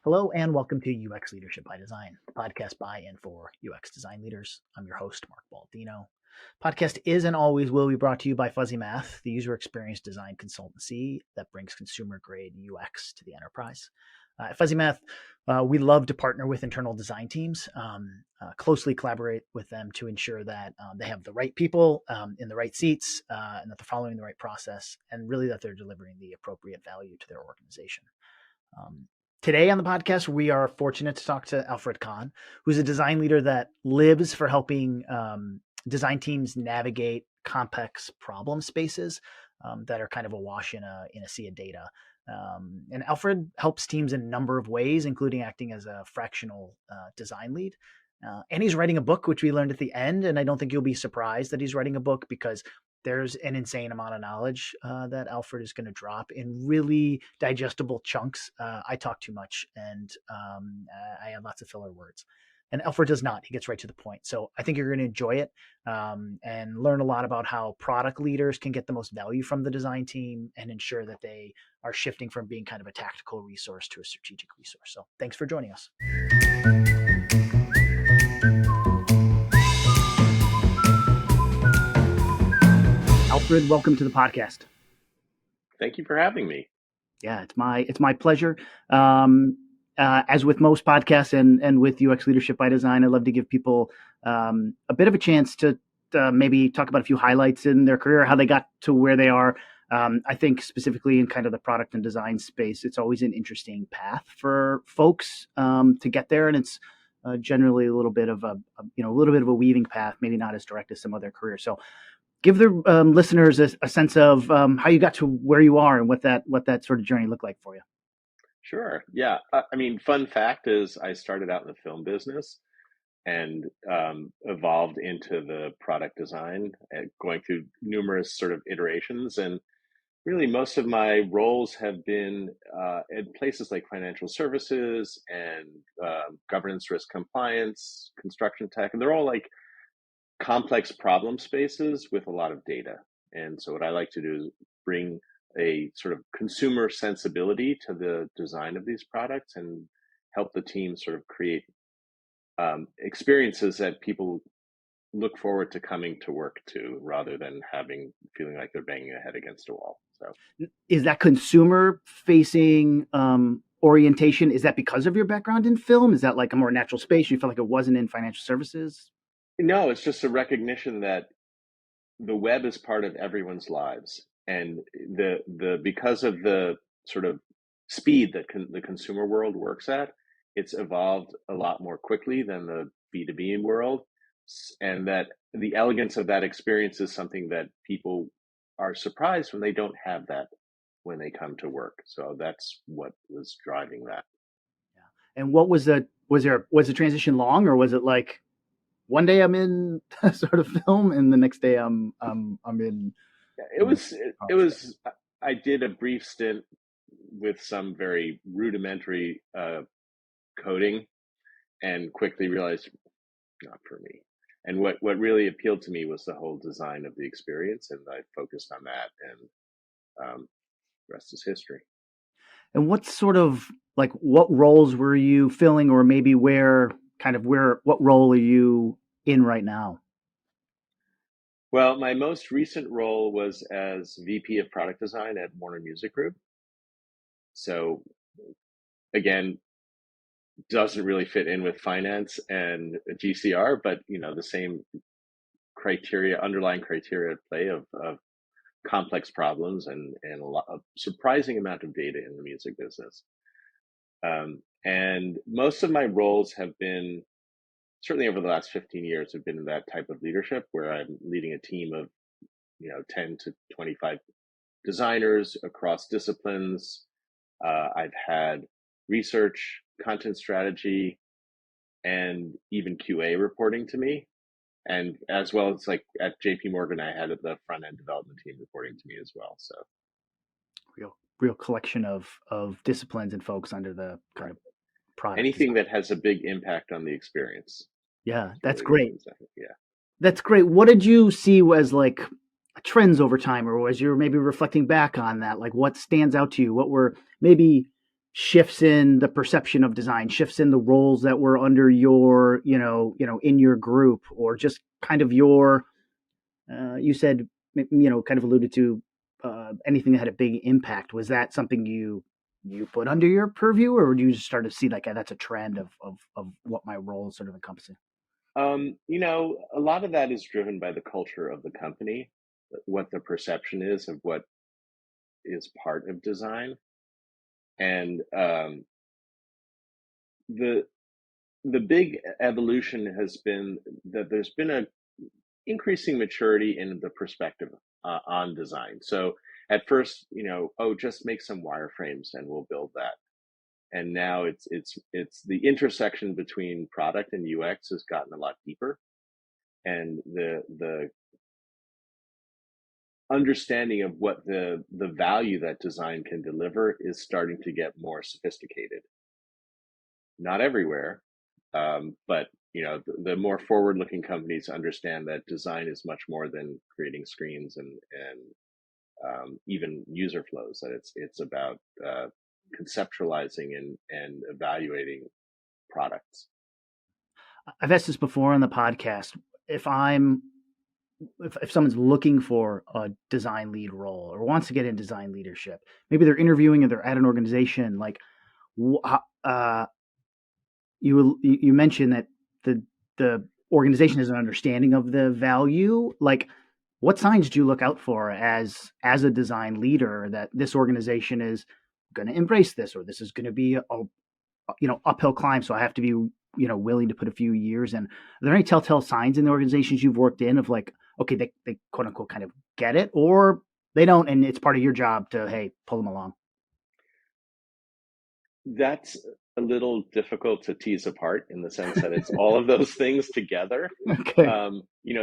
Hello and welcome to UX Leadership by Design, the podcast by and for UX design leaders. I'm your host, Mark Baldino. Podcast is and always will be brought to you by Fuzzy Math, the user experience design consultancy that brings consumer grade UX to the enterprise. At Fuzzy Math, we love to partner with internal design teams, closely collaborate with them to ensure that they have the right people in the right seats and that they're following the right process and really that they're delivering the appropriate value to their organization. Today on the podcast, we are fortunate to talk to Alfred Kahn, who's a design leader that lives for helping design teams navigate complex problem spaces that are kind of awash in a sea of data. And Alfred helps teams in a number of ways, including acting as a fractional design lead. And he's writing a book, which we learned at the end. And I don't think you'll be surprised that he's writing a book because there's an insane amount of knowledge that Alfred is going to drop in really digestible chunks. I talk too much and I have lots of filler words. And Alfred does not. He gets right to the point. So I think you're going to enjoy it and learn a lot about how product leaders can get the most value from the design team and ensure that they are shifting from being kind of a tactical resource to a strategic resource. So thanks for joining us. Alfred, welcome to the podcast. Thank you for having me. Yeah, it's my pleasure. As with most podcasts and with UX Leadership by Design, I love to give people a bit of a chance to maybe talk about a few highlights in their career, how they got to where they are. I think specifically in kind of the product and design space, it's always an interesting path for folks to get there, and it's generally a little bit of a weaving path, maybe not as direct as some other careers. So give the listeners a sense of how you got to where you are and what that sort of journey looked like for you. Sure. Yeah. Fun fact is I started out in the film business and evolved into the product design, going through numerous sort of iterations. And really, most of my roles have been in places like financial services and governance, risk, compliance, construction tech. And they're all like complex problem spaces with a lot of data. And so what I like to do is bring a sort of consumer sensibility to the design of these products and help the team sort of create experiences that people look forward to coming to work to rather than feeling like they're banging their head against a wall. So is that consumer facing orientation? Is that because of your background in film? Is that like a more natural space? You felt like it wasn't in financial services? No, it's just a recognition that the web is part of everyone's lives, and because of the sort of speed that the consumer world works at, it's evolved a lot more quickly than the B2B world, and that the elegance of that experience is something that people are surprised when they don't have that when they come to work. So that's what was driving that. Yeah. And what was the transition long, or was it like one day I'm in sort of film and the next day I'm in? It was, I did a brief stint with some very rudimentary coding and quickly realized not for me. And what really appealed to me was the whole design of the experience, and I focused on that, and rest is history. And what roles were you filling, or maybe what role are you in right now? Well, my most recent role was as VP of product design at Warner Music Group. So again, doesn't really fit in with finance and GCR, but the same underlying criteria at play of complex problems and a surprising amount of data in the music business. And most of my roles have been, certainly over the last 15 years, have been in that type of leadership where I'm leading a team of 10 to 25 designers across disciplines. I've had research, content strategy, and even QA reporting to me. And as well as like at JP Morgan, I had the front end development team reporting to me as well. So real collection of disciplines and folks under the kind of product. Anything that has a big impact on the experience. Yeah, that's really great. Yeah. That's great. What did you see as like trends over time, or as you're maybe reflecting back on that, like what stands out to you? What were maybe shifts in the perception of design, shifts in the roles that were under your, in your group, or just kind of your, you said, kind of alluded to anything that had a big impact. Was that something you put under your purview, or would you just start to see like that's a trend of what my role is sort of encompassing? A lot of that is driven by the culture of the company, what the perception is of what is part of design, and the the big evolution has been that there's been a increasing maturity in the perspective on design. So at first, oh, just make some wireframes and we'll build that. And now it's the intersection between product and UX has gotten a lot deeper, and the understanding of what the value that design can deliver is starting to get more sophisticated. Not everywhere, but the more forward-looking companies understand that design is much more than creating screens and even user flows. That it's about conceptualizing and evaluating products. I've asked this before on the podcast. If I'm if someone's looking for a design lead role or wants to get in design leadership, maybe they're interviewing or they're at an organization, like uh, you mentioned that the organization has an understanding of the value. Like, what signs do you look out for as a design leader that this organization is going to embrace this, or this is going to be a uphill climb, so I have to be willing to put a few years in? Are there any telltale signs in the organizations you've worked in of like, okay, they quote unquote kind of get it, or they don't, and it's part of your job to, hey, pull them along? That's a little difficult to tease apart in the sense that it's all of those things together. Okay.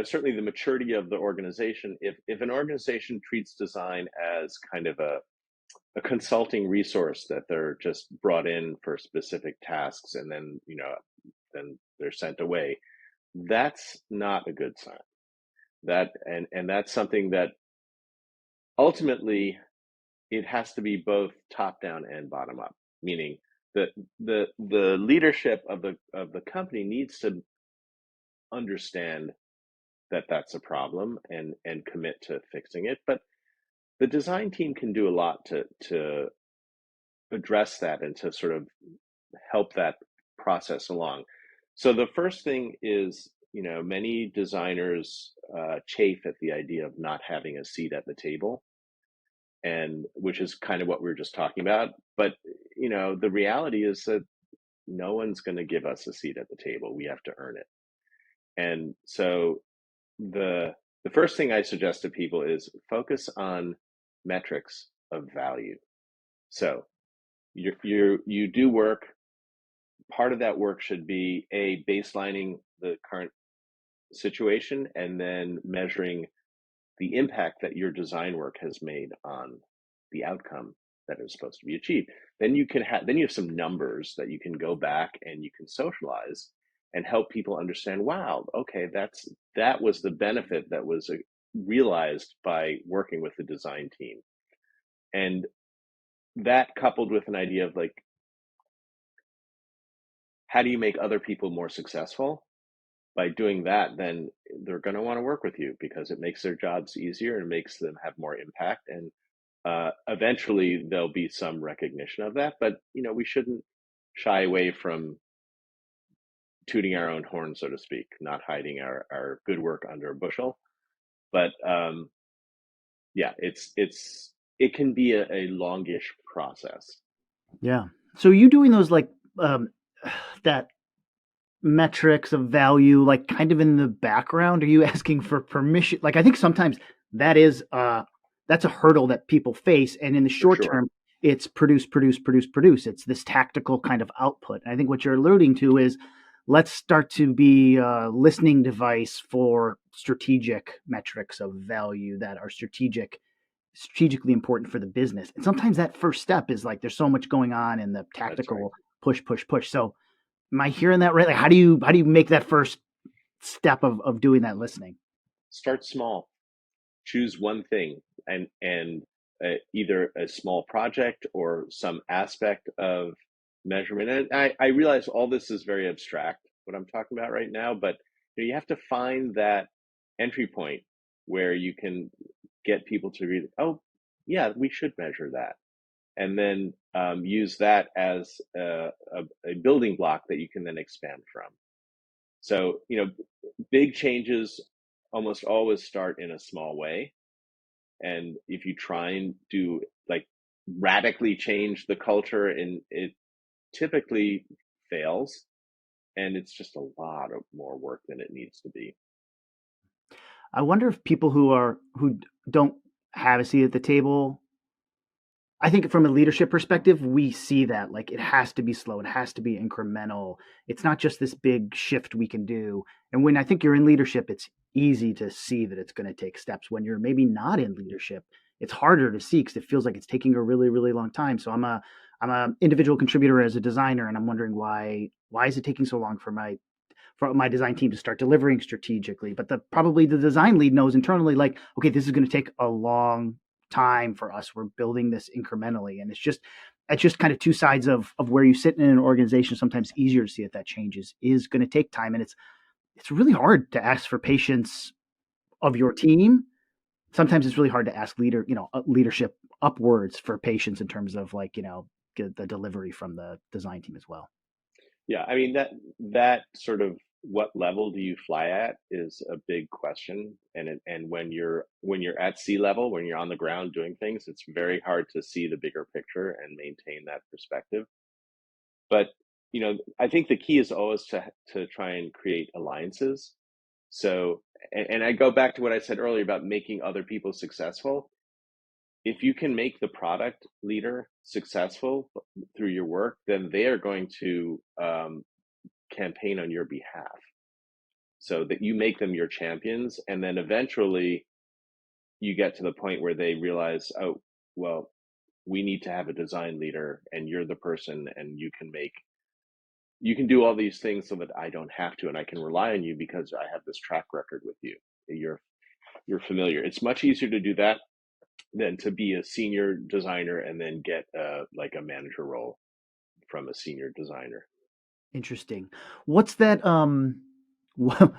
Certainly the maturity of the organization. If an organization treats design as kind of a consulting resource that they're just brought in for specific tasks and then they're sent away, that's not a good sign. And that's something that ultimately it has to be both top down and bottom up, meaning that the leadership of the company needs to understand that that's a problem and commit to fixing it. But the design team can do a lot to address that and to sort of help that process along. So the first thing is, many designers chafe at the idea of not having a seat at the table, and which is kind of what we were just talking about. But the reality is that no one's going to give us a seat at the table. We have to earn it. And so the first thing I suggest to people is focus on metrics of value. So you do work. Part of that work should be baselining the current situation and then measuring the impact that your design work has made on the outcome that is supposed to be achieved. Then you have some numbers that you can go back and you can socialize and help people understand, wow, okay, that was the benefit that was realized by working with the design team. And that, coupled with an idea of like, how do you make other people more successful? By doing that, then they're going to want to work with you because it makes their jobs easier and makes them have more impact. And eventually there'll be some recognition of that. But, we shouldn't shy away from tooting our own horn, so to speak, not hiding our good work under a bushel. But yeah, it can be a longish process. Yeah. So you doing those like um, that metrics of value, like kind of in the background? Are you asking for permission? Like, I think sometimes that is that's a hurdle that people face, and in the For short sure. term, it's produce, produce, produce, produce. It's this tactical kind of output. And I think what you're alluding to is let's start to be a listening device for strategic metrics of value that are strategically important for the business. And sometimes that first step is like there's so much going on in the That's right. tactical push, push, push. So am I hearing that right? Like, how do you make that first step of doing that listening? Start small. Choose one thing and either a small project or some aspect of measurement. And I realize all this is very abstract, what I'm talking about right now, but you have to find that entry point where you can get people to read, oh, yeah, we should measure that. And then use that as a building block that you can then expand from. So, big changes almost always start in a small way. And if you try and do like radically change the culture, and it typically fails, and it's just a lot of more work than it needs to be. I wonder if people who don't have a seat at the table, I think from a leadership perspective, we see that like it has to be slow, it has to be incremental. It's not just this big shift we can do. And when I think you're in leadership, it's easy to see that it's going to take steps. When you're maybe not in leadership, it's harder to see because it feels like it's taking a really, really long time. So I'm a individual contributor as a designer, and I'm wondering why is it taking so long for my design team to start delivering strategically. But probably the design lead knows internally, like, okay, this is going to take a long time for us. We're building this incrementally, and it's just kind of two sides of where you sit in an organization. Sometimes easier to see that changes is going to take time, and it's really hard to ask for patience of your team. Sometimes it's really hard to ask leadership upwards for patience in terms of like the delivery from the design team as well. Yeah, I mean that sort of what level do you fly at is a big question, and when you're at sea level, when you're on the ground doing things, it's very hard to see the bigger picture and maintain that perspective. But I think the key is always to try and create alliances. So, and I go back to what I said earlier about making other people successful. If you can make the product leader successful through your work, then they are going to campaign on your behalf so that you make them your champions. And then eventually you get to the point where they realize, oh, well, we need to have a design leader, and you're the person, and you can do all these things so that I don't have to, and I can rely on you because I have this track record with you. You're familiar. It's much easier to do that than to be a senior designer and then get like a manager role from a senior designer. Interesting. What's that? Well,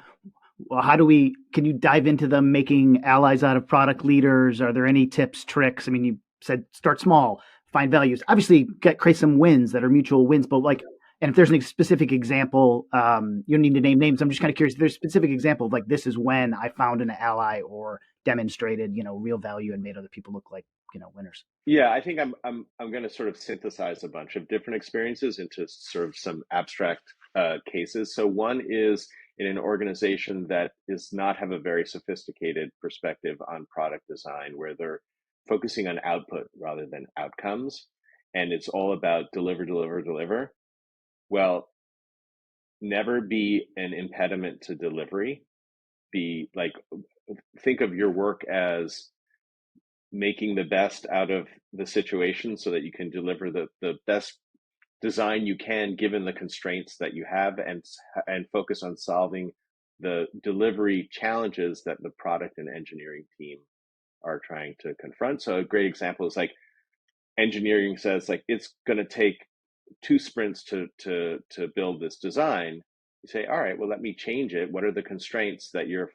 how do we? Can you dive into them making allies out of product leaders? Are there any tips, tricks? I mean, you said start small, find values. Obviously, create some wins that are mutual wins. But like, and if there's a specific example, you don't need to name names. I'm just kind of curious. If there's a specific example of like this is when I found an ally or demonstrated real value and made other people look like winners. Yeah, I think I'm going to sort of synthesize a bunch of different experiences into sort of some abstract cases. So one is in an organization that does not have a very sophisticated perspective on product design, where they're focusing on output rather than outcomes, and it's all about deliver, deliver, deliver. Well, never be an impediment to delivery. Be like, think of your work as making the best out of the situation so that you can deliver the best design you can given the constraints that you have, and focus on solving the delivery challenges that the product and engineering team are trying to confront. So a great example is like engineering says like it's going to take 2 sprints to build this design. You say, all right, well, let me change it. What are the constraints that you're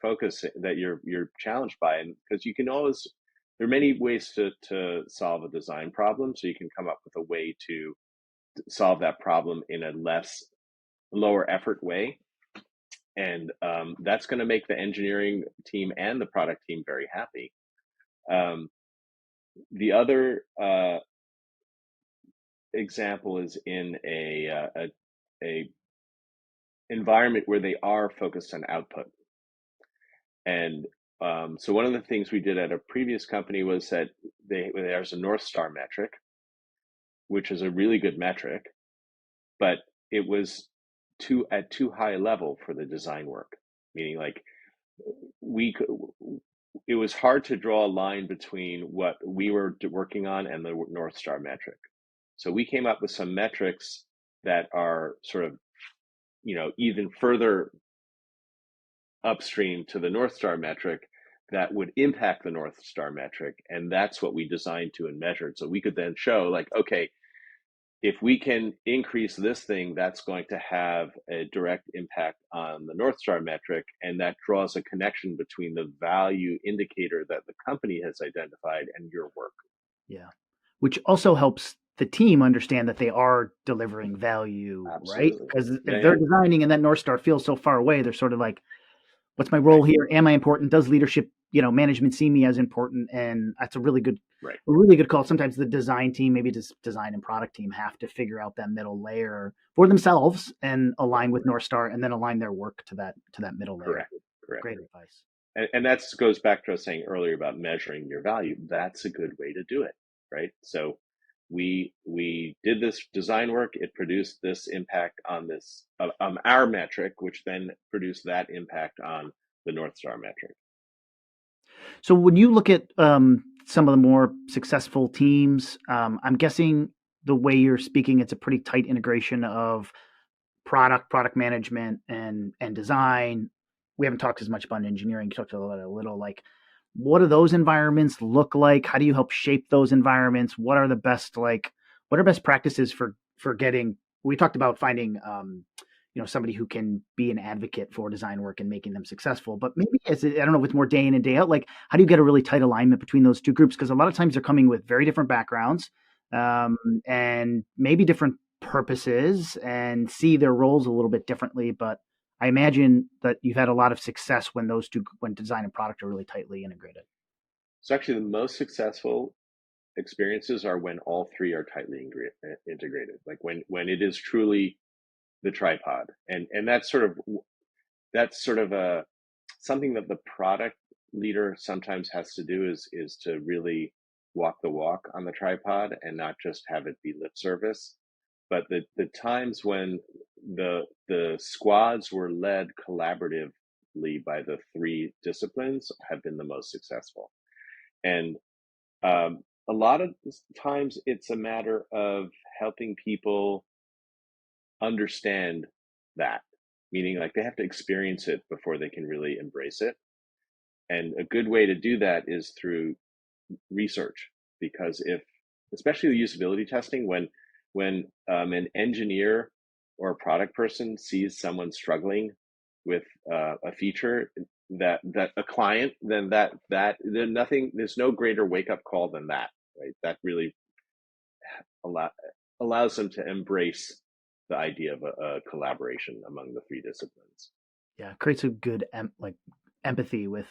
challenged by? And because you can always, there are many ways to solve a design problem, so you can come up with a way to solve that problem in a lower effort way, and that's going to make the engineering team and the product team very happy. The other example is in a environment where they are focused on output. And so one of the things we did at a previous company was that there's a North Star metric, which is a really good metric, but it was at too high a level for the design work. Meaning, like, we it was hard to draw a line between what we were working on and the North Star metric. So we came up with some metrics that are sort of, even further upstream to the North Star metric that would impact the North Star metric. And that's what we designed to and measured. So we could then show like, okay, if we can increase this thing, that's going to have a direct impact on the North Star metric. And that draws a connection between the value indicator that the company has identified and your work. Yeah. Which also helps the team understand that they are delivering value, right? Absolutely. Because Yeah, if they're yeah. designing and that North Star feels so far away, they're sort of like, what's my role Right, here? Am I important? Does leadership, management see me as important? And that's right, a really good call. Sometimes the design team, maybe just design and product team, have to figure out that middle layer for themselves and right. align with North Star, and then align their work to that middle layer. Correct, correct. Great advice. And that goes back to us saying earlier about measuring your value. That's a good way to do it, right? So we did this design work. It produced this impact on this our metric, which then produced that impact on the North Star metric. So when you look at some of the more successful teams, I'm guessing the way you're speaking, it's a pretty tight integration of product management, and design. We haven't talked as much about engineering. You talked about it a little. Like, what do those environments look like? How do you help shape those environments? What are best practices for getting? We talked about finding somebody who can be an advocate for design work and making them successful. But maybe I don't know if it's more day in and day out. Like, how do you get a really tight alignment between those two groups? Because a lot of times they're coming with very different backgrounds, and maybe different purposes, and see their roles a little bit differently. But I imagine that you've had a lot of success when design and product are really tightly integrated. So actually, the most successful experiences are when all three are tightly integrated. Like when it is truly the tripod, and that's sort of a something that the product leader sometimes has to do is to really walk the walk on the tripod and not just have it be lip service. But the times when the squads were led collaboratively by the three disciplines have been the most successful. And a lot of times it's a matter of helping people understand that, meaning like they have to experience it before they can really embrace it. And a good way to do that is through research, because if, especially the usability testing, when an engineer or a product person sees someone struggling with a feature that a client, then there's no greater wake up call than that, right? That really allow, allows them to embrace the idea of a collaboration among the three disciplines. Yeah, it creates a good empathy with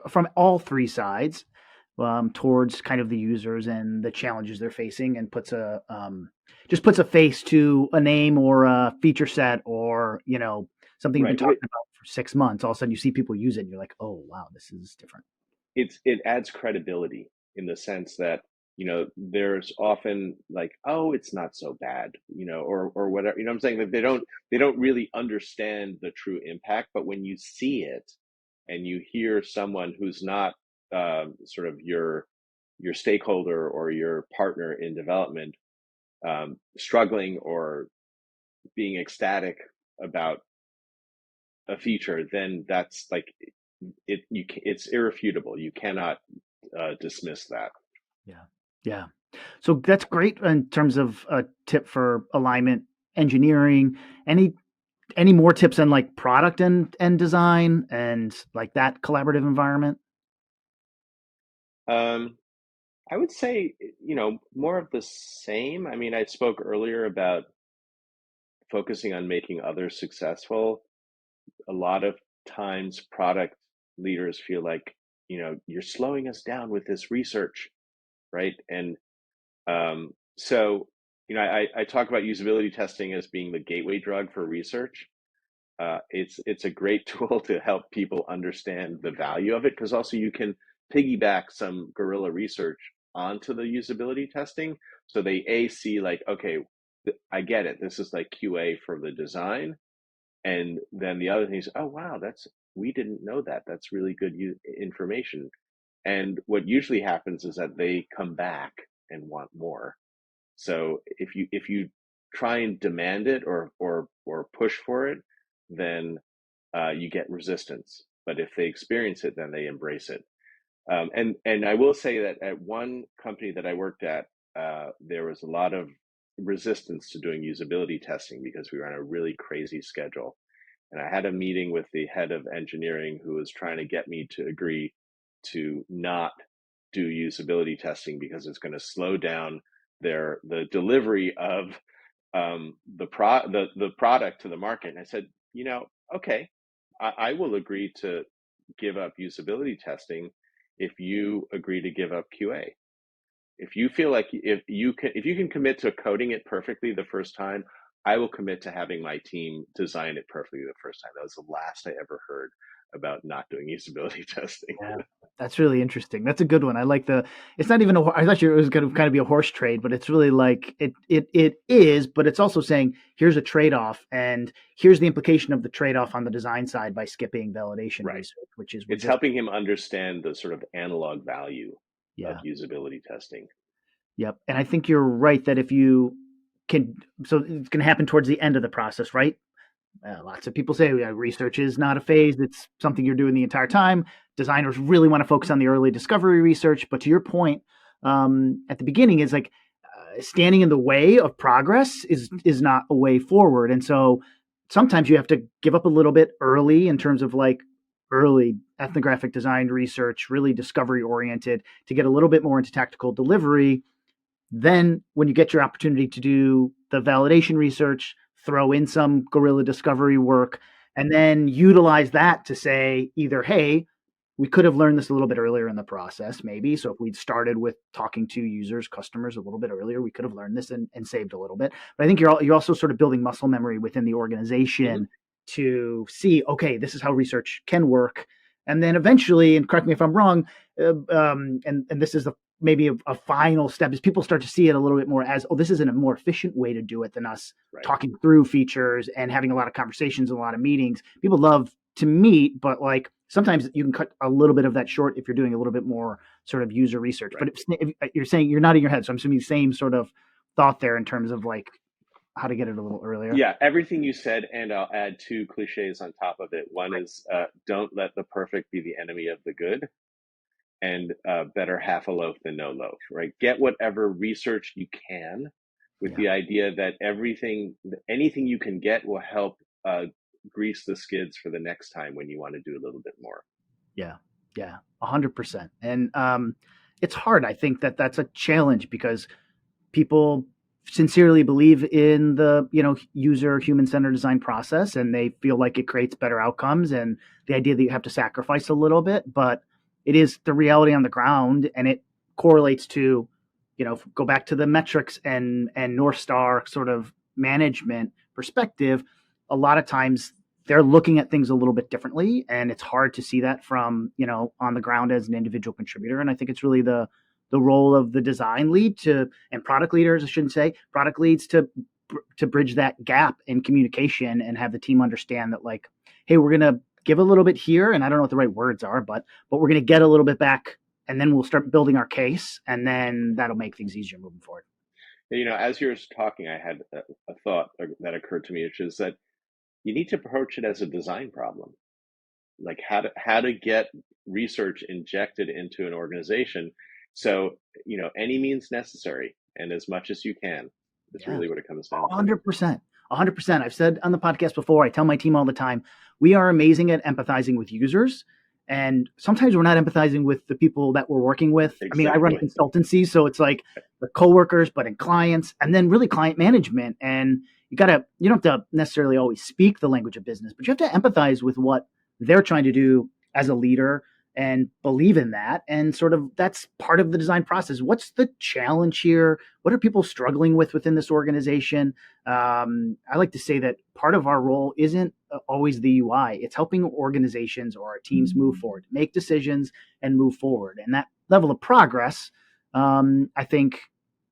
from all three sides, towards kind of the users and the challenges they're facing, and puts a face to a name or a feature set, or something you've been Right. talking about for 6 months. All of a sudden, you see people use it, and you're like, oh wow, this is different. It adds credibility in the sense that there's often like, oh, it's not so bad, or whatever, I'm saying, that they don't really understand the true impact. But when you see it and you hear someone who's not sort of your stakeholder or your partner in development struggling or being ecstatic about a feature, then that's like it's irrefutable. You cannot dismiss that. Yeah, yeah. So that's great in terms of a tip for alignment engineering. Any any more tips on like product and design and like that collaborative environment? Um, I would say, more of the same. I mean, I spoke earlier about focusing on making others successful. A lot of times, product leaders feel like, you're slowing us down with this research, right? And so, I talk about usability testing as being the gateway drug for research. It's a great tool to help people understand the value of it, because also you can piggyback some guerrilla research onto the usability testing, so they see like, okay, I get it, this is like QA for the design. And then the other thing is, oh wow, we didn't know that's really good information. And what usually happens is that they come back and want more. So if you try and demand it or push for it, then you get resistance. but if they experience it, then they embrace it. And I will say that at one company that I worked at, there was a lot of resistance to doing usability testing because we were on a really crazy schedule. And I had a meeting with the head of engineering who was trying to get me to agree to not do usability testing because it's going to slow down the delivery of the product to the market. And I said, okay, I will agree to give up usability testing if you agree to give up QA. If you feel like if you can commit to coding it perfectly the first time, I will commit to having my team design it perfectly the first time. That was the last I ever heard about not doing usability testing. Yeah, that's really interesting. That's a good one. I like the. It's not even a. I thought it was going to kind of be a horse trade, but it's really like it is. But it's also saying here's a trade off, and here's the implication of the trade off on the design side by skipping validation Right. research, which is we're It's just helping him understand the sort of analog value of yeah, usability testing. yep. And I think you're right that if you can, so it's going to happen towards the end of the process, right? Lots of people say research is not a phase; it's something you're doing the entire time. Designers really want to focus on the early discovery research, but to your point at the beginning, is like standing in the way of progress is not a way forward. And so sometimes you have to give up a little bit early in terms of like early ethnographic design research, really discovery oriented, to get a little bit more into tactical delivery. Then, when you get your opportunity to do the validation research, throw in some guerrilla discovery work, and then utilize that to say either, hey, we could have learned this a little bit earlier in the process, maybe. So if we'd started with talking to users, customers a little bit earlier, we could have learned this and saved a little bit. But I think you're also sort of building muscle memory within the Mm-hmm. organization to see, okay, this is how research can work. And then eventually, and correct me if I'm wrong, and this is maybe a final step, is people start to see it a little bit more as, oh, this is a more efficient way to do it than us Right. talking through features and having a lot of conversations and a lot of meetings. People love to meet, but like sometimes you can cut a little bit of that short if you're doing a little bit more sort of user research. Right. But if you're saying you're nodding your head, so I'm assuming the same sort of thought there in terms of like how to get it a little earlier. Yeah, everything you said, and I'll add two cliches on top of it. One Right. is don't let the perfect be the enemy of the good, and better half a loaf than no loaf, right? Get whatever research you can with Yeah. the idea that anything you can get will help grease the skids for the next time when you want to do a little bit more. Yeah. Yeah. 100%. And it's hard. I think that that's a challenge because people sincerely believe in the user human centered design process, and they feel like it creates better outcomes, and the idea that you have to sacrifice a little bit, but it is the reality on the ground, and it correlates to go back to the metrics and North Star sort of management perspective. A lot of times they're looking at things a little bit differently, and it's hard to see that from on the ground as an individual contributor. And I think it's really the role of the design lead to, and product leaders, I shouldn't say product leads, to bridge that gap in communication and have the team understand that, like, hey, we're going to give a little bit here, and I don't know what the right words are, but we're going to get a little bit back, and then we'll start building our case, and then that'll make things easier moving forward. As you're talking, I had a thought that occurred to me, which is that you need to approach it as a design problem, like how to get research injected into an organization. So any means necessary and as much as you can is Yeah. really what it comes down to. 100%. 100%. I've said on the podcast before, I tell my team all the time, we are amazing at empathizing with users. And sometimes we're not empathizing with the people that we're working with. I mean, I run a Exactly. consultancy, so it's like the coworkers, but in clients, and then really client management. And you don't have to necessarily always speak the language of business, but you have to empathize with what they're trying to do as a leader and believe in that. And sort of that's part of the design process. What's the challenge here? What are people struggling with within this organization? I like to say that part of our role isn't always the UI. It's helping organizations or our teams move forward, make decisions, and move forward. And that level of progress, I think,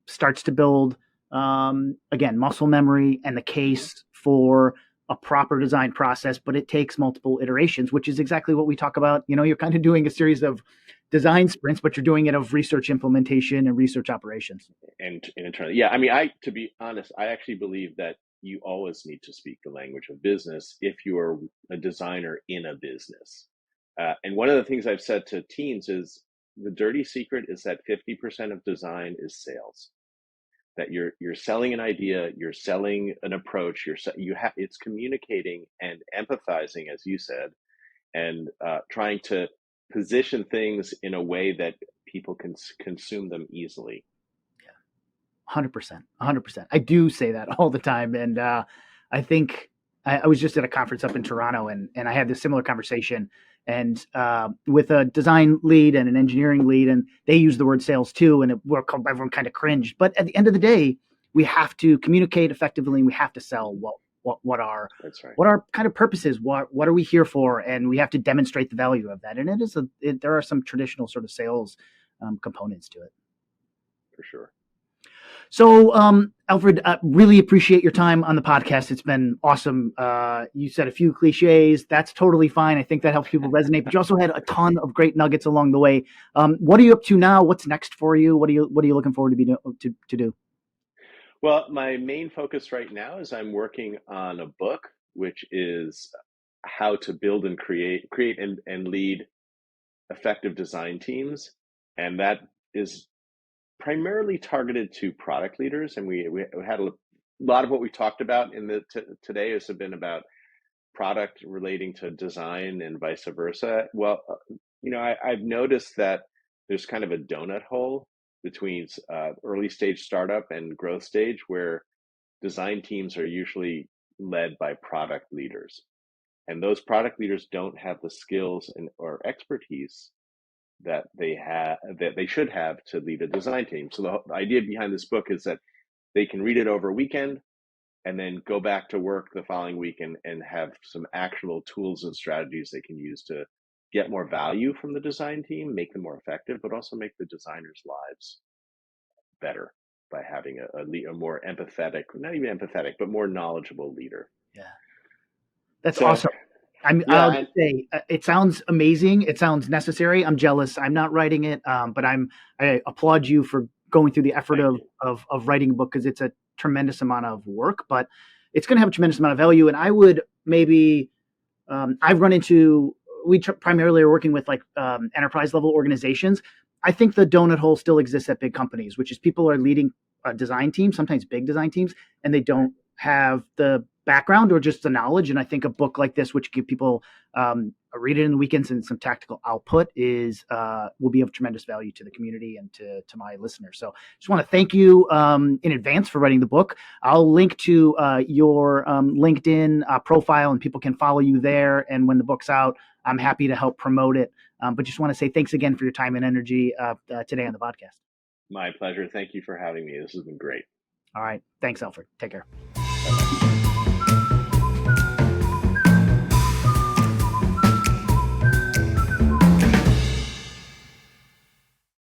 starts to build, again, muscle memory and the case for a proper design process, but it takes multiple iterations, which is exactly what we talk about. You're kind of doing a series of design sprints, but you're doing it of research implementation and research operations. And internally, yeah, I mean, I to be honest, I actually believe that you always need to speak the language of business if you are a designer in a business. And one of the things I've said to teams is the dirty secret is that 50% of design is sales. That you're selling an idea, you're selling an approach, it's communicating and empathizing, as you said, and trying to position things in a way that people can consume them easily. 100%. 100%. I do say that all the time. And I think I was just at a conference up in Toronto, and I had this similar conversation and with a design lead and an engineering lead, and they used the word sales too, and everyone kind of cringed. But at the end of the day, we have to communicate effectively, and we have to sell what our That's right. what our kind of purpose is, what are we here for, and we have to demonstrate the value of that. And there are some traditional sort of sales components to it. For sure. So, Alfred, really appreciate your time on the podcast. It's been awesome. You said a few cliches. That's totally fine. I think that helps people resonate. But you also had a ton of great nuggets along the way. What are you up to now? What's next for you? What are you looking forward to do? Well, my main focus right now is I'm working on a book, which is how to build and create and lead effective design teams, and that is primarily targeted to product leaders. And we had a lot of what we talked about in today has been about product relating to design and vice versa. Well, I've noticed that there's kind of a donut hole between early stage startup and growth stage, where design teams are usually led by product leaders, and those product leaders don't have the skills or expertise that they should have to lead a design team. So the idea behind this book is that they can read it over a weekend and then go back to work the following week and have some actual tools and strategies they can use to get more value from the design team, make them more effective, but also make the designers' lives better by having a more empathetic, not even empathetic, but more knowledgeable leader. Yeah, that's awesome. I'll just say, it sounds amazing. It sounds necessary. I'm jealous. I'm not writing it, but I applaud you for going through the effort of writing a book, because it's a tremendous amount of work, but it's going to have a tremendous amount of value. And I would maybe, I've run into, primarily are working with like enterprise level organizations. I think the donut hole still exists at big companies, which is people are leading a design team, sometimes big design teams, and they don't have the background or just the knowledge. And I think a book like this, which give people read it in the weekends and some tactical output, will be of tremendous value to the community and to my listeners. So just want to thank you in advance for writing the book. I'll link to your LinkedIn profile, and people can follow you there. And when the book's out, I'm happy to help promote it. But just want to say thanks again for your time and energy today on the podcast. My pleasure. Thank you for having me. This has been great. All right. Thanks, Alfred. Take care. Bye-bye.